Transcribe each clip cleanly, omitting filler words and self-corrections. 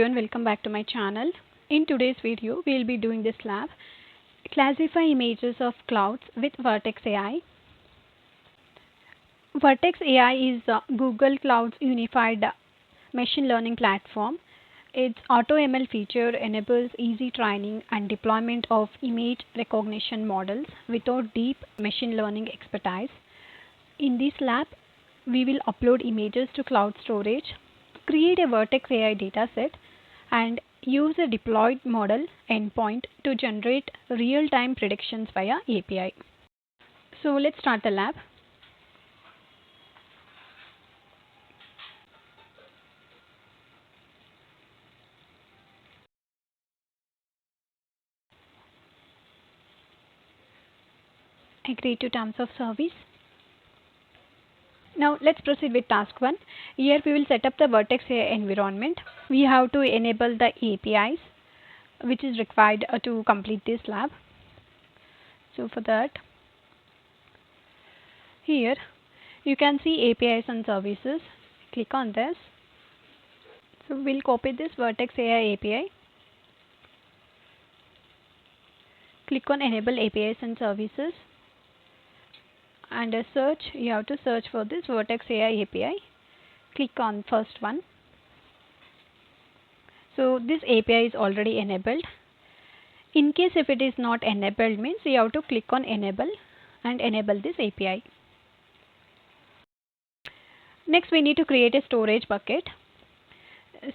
everyone, welcome back to my channel. In today's video, we will be doing this lab, classify images of clouds with Vertex AI. Vertex AI is Google Cloud's unified machine learning platform. Its AutoML feature enables easy training and deployment of image recognition models without deep machine learning expertise. In this lab, we will upload images to cloud storage, create a Vertex AI dataset, and use a deployed model endpoint to generate real-time predictions via API. So let's start the lab. Agree to terms of service. Now let's proceed with task 1. Here we will set up the Vertex AI environment. We have to enable the APIs which is required to complete this lab. So for that, here you can see APIs and services. Click on this. So we'll copy this Vertex AI API. Click on enable APIs and services. Under search, you have to search for this Vertex AI API. Click on first one. So this API is already enabled. In case if it is not enabled, means you have to click on enable and enable this API. Next we need to create a storage bucket.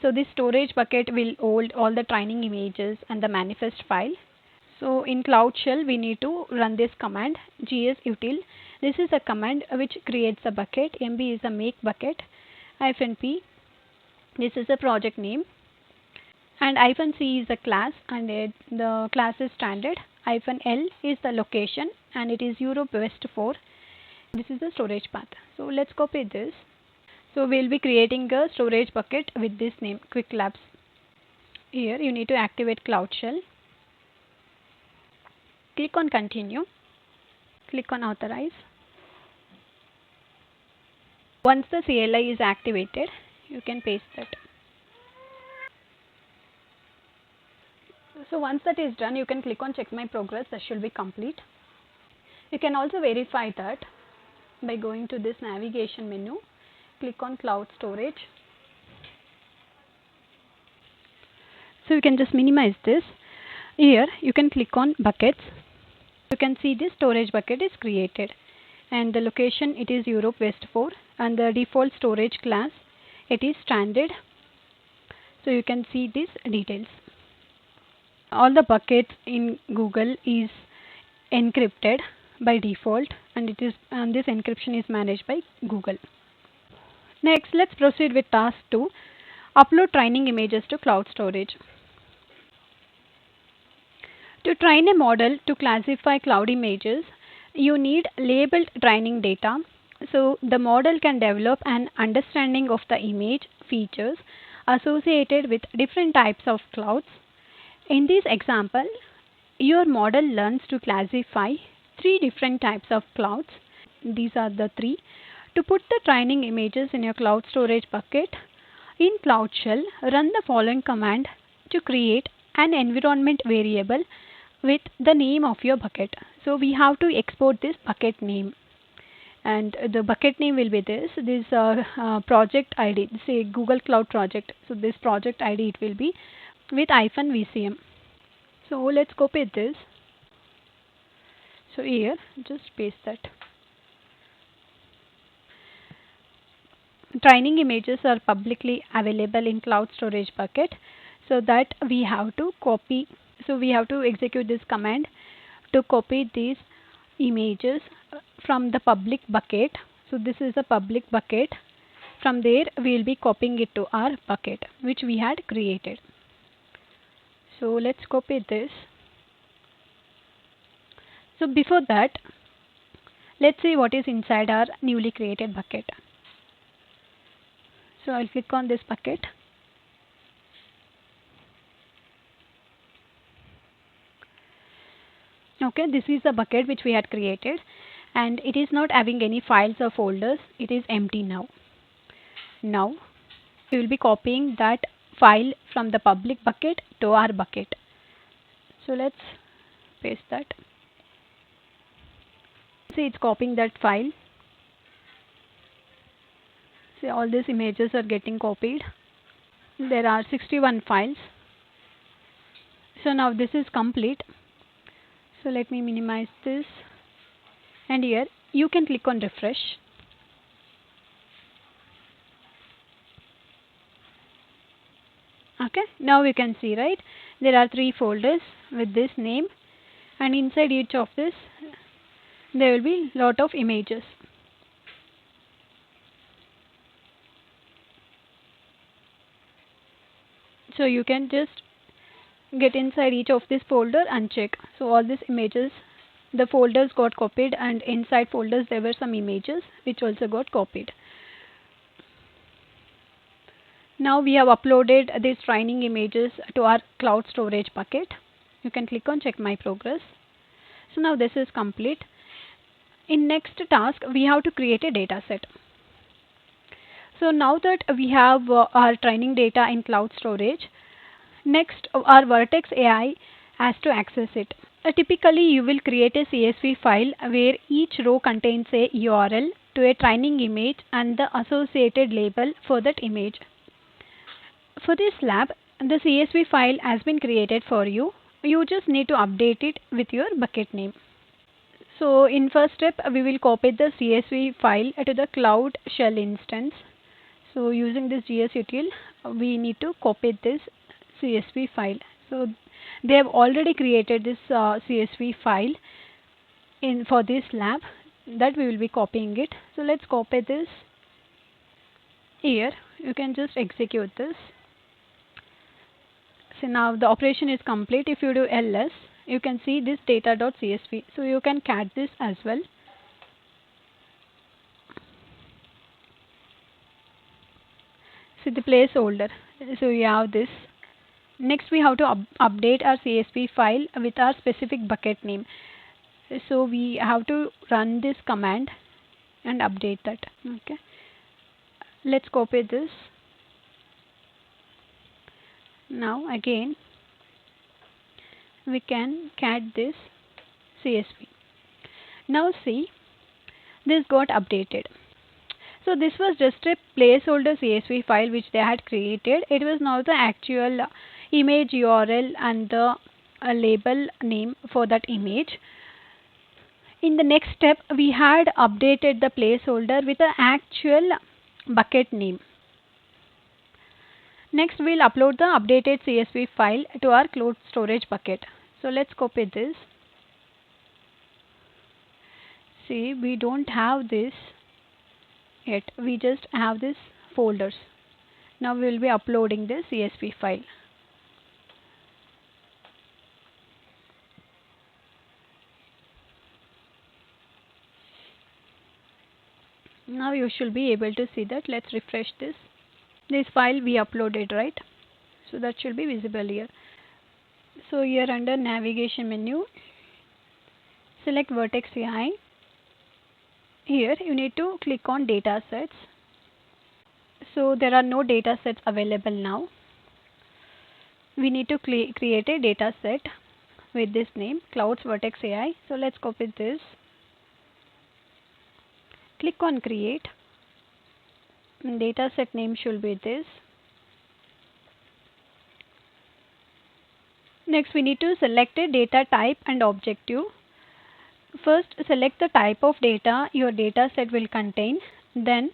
So this storage bucket will hold all the training images and the manifest file. So in Cloud Shell we need to run this command gsutil. This is a command which creates a bucket. MB is a make bucket. -p, this is a project name, and -c is a class, and the class is standard. -l is the location, and it is Europe West 4. This is the storage path. So let's copy this. So we'll be creating a storage bucket with this name, Quick Labs. Here you need to activate Cloud Shell. Click on continue. Click on authorize. Once the CLI is activated, you can paste that. So once that is done, you can click on check my progress. That should be complete. You can also verify that by going to this navigation menu. Click on cloud storage. So you can just minimize this. Here you can click on buckets. You can see this storage bucket is created, and the location, it is Europe West 4, and the default storage class, it is standard. So you can see these details. All the buckets in Google is encrypted by default, and this encryption is managed by Google. Next, let's proceed with task 2. Upload training images to cloud storage. To train a model to classify cloud images, you need labeled training data, so the model can develop an understanding of the image features associated with different types of clouds. In this example, your model learns to classify 3 different types of clouds. These are the 3. To put the training images in your cloud storage bucket, in Cloud Shell, run the following command to create an environment variable with the name of your bucket. So we have to export this bucket name, and the bucket name will be this project ID, say Google Cloud Project. So this project ID, it will be with -vcm. So let's copy this. So here just paste that. Training images are publicly available in cloud storage bucket, so that we have to copy. So we have to execute this command to copy these images from the public bucket. So this is a public bucket. From there we will be copying it to our bucket which we had created. So let's copy this. So before that, let's see what is inside our newly created bucket. So I'll click on this bucket. Okay, this is the bucket which we had created, and it is not having any files or folders. It is empty now. Now we will be copying that file from the public bucket to our bucket. So let's paste that. See, it's copying that file. See, all these images are getting copied. There are 61 files. So now this is complete. So let me minimize this, and here you can click on refresh. Okay, now you can see, right, there are 3 folders with this name, and inside each of this there will be lot of images. So you can just get inside each of this folder and check. So all these images, the folders got copied, and inside folders there were some images which also got copied. Now we have uploaded these training images to our cloud storage bucket. You can click on check my progress. So now this is complete. In next task we have to create a data set. So now that we have our training data in cloud storage, next our Vertex AI has to access it. Typically you will create a CSV file where each row contains a URL to a training image and the associated label for that image. For this lab, the CSV file has been created for you. You just need to update it with your bucket name. So in first step, we will copy the CSV file to the Cloud Shell instance. So using this GSUtil, we need to copy this CSV file. So they have already created this CSV file for this lab, that we will be copying it. So let's copy this here. You can just execute this. So now the operation is complete. If you do ls, you can see this data.csv. So you can cat this as well. See the placeholder. So you have this. Next we have to update our CSV file with our specific bucket name. So we have to run this command and update that. Okay. Let's copy this. Now again we can cat this CSV. Now see, this got updated. So this was just a placeholder CSV file which they had created. It was not the actual image URL and the label name for that image. In the next step, we had updated the placeholder with the actual bucket name. Next, we'll upload the updated CSV file to our cloud storage bucket. So let's copy this. See, we don't have this yet. We just have this folders. Now we will be uploading the CSV file. Now you should be able to see that. Let's refresh this. This file we uploaded, right? So that should be visible here. So here under navigation menu, select Vertex AI. Here you need to click on data sets. So there are no data sets available now. We need to create a data set with this name, Clouds Vertex AI. So let's copy this. Click on create. Data set name should be this. Next we need to select a data type and objective. First select the type of data your data set will contain. Then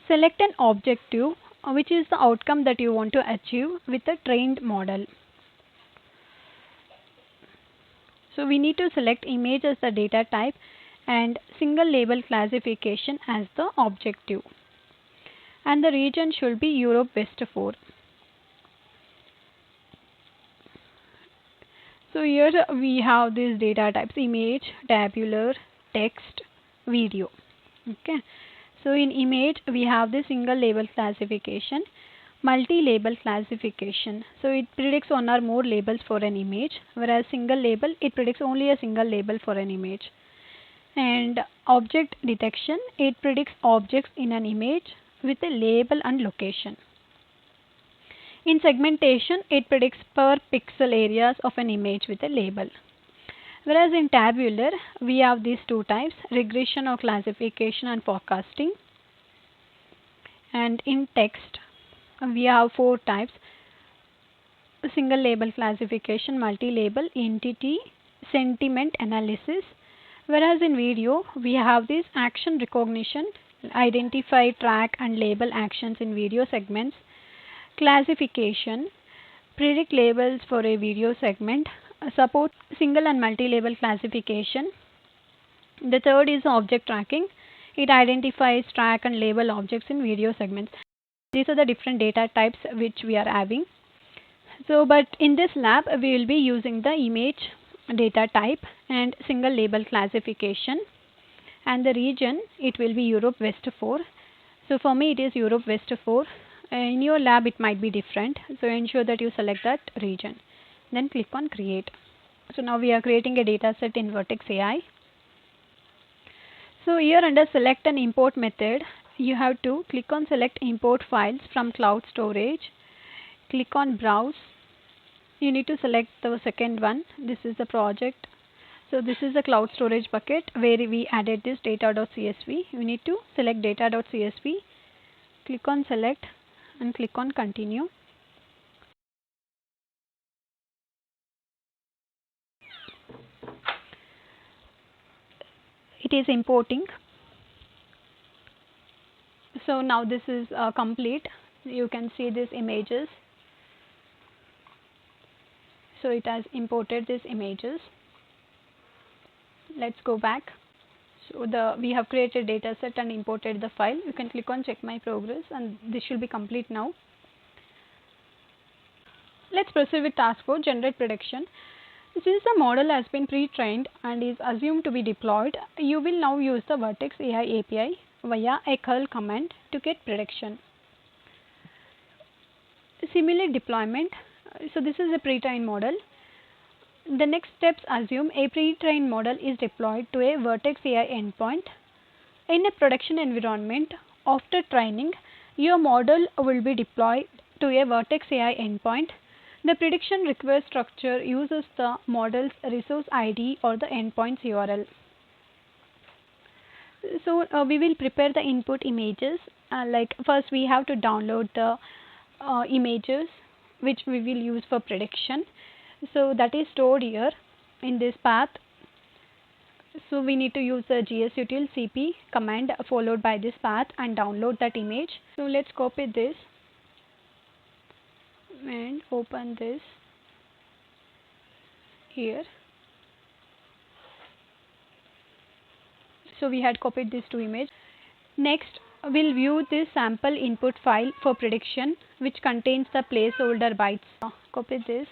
select an objective which is the outcome that you want to achieve with the trained model. So we need to select image as the data type and single label classification as the objective. And the region should be Europe West 4. So here we have these data types: image, tabular, text, video. Okay. So in image we have the single label classification, multi-label classification. So it predicts one or more labels for an image, whereas single label, it predicts only a single label for an image. And object detection, it predicts objects in an image with a label and location. In segmentation, it predicts per pixel areas of an image with a label. Whereas in tabular, we have these two types, regression or classification and forecasting. And in text, we have four types, single label classification, multi-label, entity, sentiment analysis. Whereas in video, we have this action recognition, identify, track and label actions in video segments, classification, predict labels for a video segment, support single and multi-label classification. The third is object tracking. It identifies, track and label objects in video segments. These are the different data types which we are having. So, but in this lab, we will be using the image data type and single label classification, and the region, it will be Europe West 4. So for me it is Europe West 4. In your lab it might be different, so ensure that you select that region, then click on create. So now we are creating a data set in Vertex AI. So here under select and import method, you have to click on select import files from cloud storage, click on browse. You need to select the second one. This is the project. So this is the cloud storage bucket where we added this data.csv. You need to select data.csv, click on select and click on continue. It is importing. So now this is complete. You can see these images. So it has imported these images. Let's go back. So we have created data set and imported the file. You can click on check my progress and this should be complete now. Let's proceed with task 4, generate prediction. Since the model has been pre-trained and is assumed to be deployed, you will now use the Vertex AI API via a curl command to get prediction. Simulate deployment. So this is a pre-trained model. The next steps assume a pre-trained model is deployed to a Vertex AI endpoint. In a production environment, after training, your model will be deployed to a Vertex AI endpoint. The prediction request structure uses the model's resource ID or the endpoint's URL. So we will prepare the input images. Like first we have to download the images which we will use for prediction. So that is stored here in this path. So we need to use the gsutil cp command followed by this path and download that image. So let's copy this and open this here. So we had copied these two images. Next we'll view this sample input file for prediction which contains the placeholder bytes. Copy this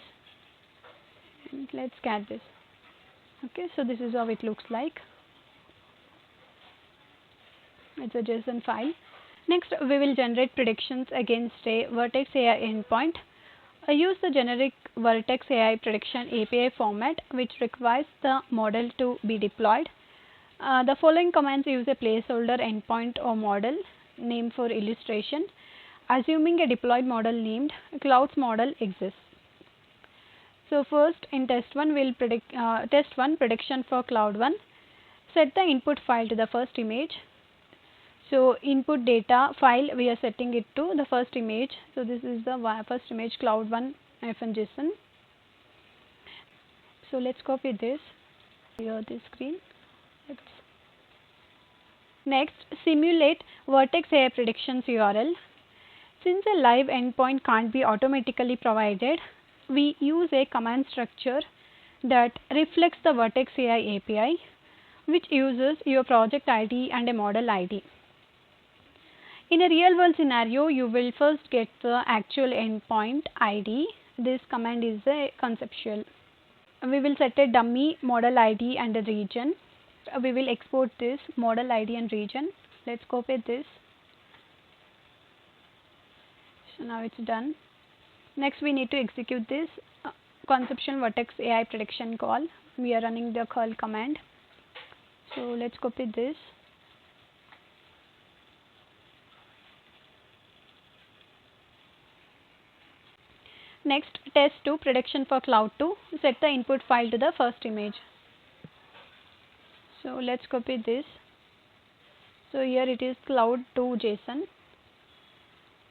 and let's get this. Okay, so this is how it looks like. It's a JSON file. Next we will generate predictions against a Vertex AI endpoint. I use the generic Vertex AI prediction API format which requires the model to be deployed. The following commands use a placeholder endpoint or model name for illustration. Assuming a deployed model named Clouds model exists. So first in test 1 we will predict test 1 prediction for cloud 1. Set the input file to the first image. So input data file we are setting it to the first image. So this is the first image cloud1 -JSON. So let's copy this here this screen. Next simulate Vertex AI predictions URL. Since a live endpoint can't be automatically provided, we use a command structure that reflects the Vertex AI API which uses your project ID and a model ID. In a real world scenario, you will first get the actual endpoint ID. This command is a conceptual. We will set a dummy model ID and a region. We will export this model ID and region. Let's copy this. So now it's done. Next we need to execute this conceptual Vertex AI prediction call. We are running the curl command. So let's copy this. Next, test 2 prediction for cloud 2. Set the input file to the first image. So let's copy this. So here it is cloud 2 JSON.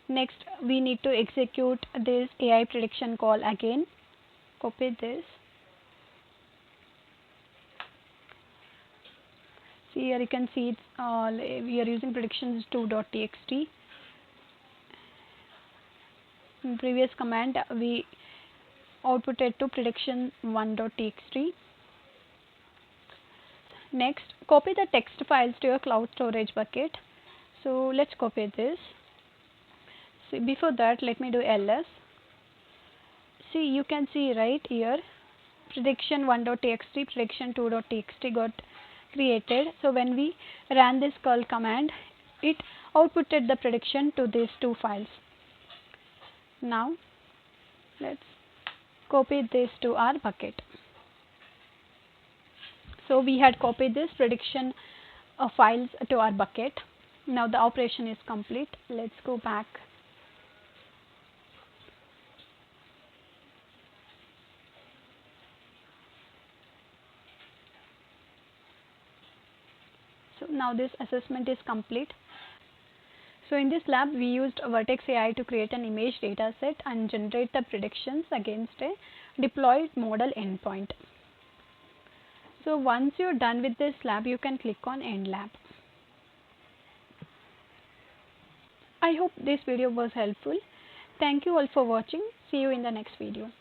Next, we need to execute this AI prediction call again. Copy this. See here you can see we are using predictions2.txt. In previous command we outputted to prediction1.txt. Next, copy the text files to your cloud storage bucket. So let's copy this. See, before that let me do ls. See, you can see right here prediction1.txt, prediction2.txt got created. So when we ran this curl command, it outputted the prediction to these two files. Now let's copy this to our bucket. So we had copied this prediction files to our bucket. Now the operation is complete. Let's go back. So now this assessment is complete. So in this lab we used Vertex AI to create an image dataset and generate the predictions against a deployed model endpoint. So once you're done with this lab, you can click on End Lab. I hope this video was helpful. Thank you all for watching. See you in the next video.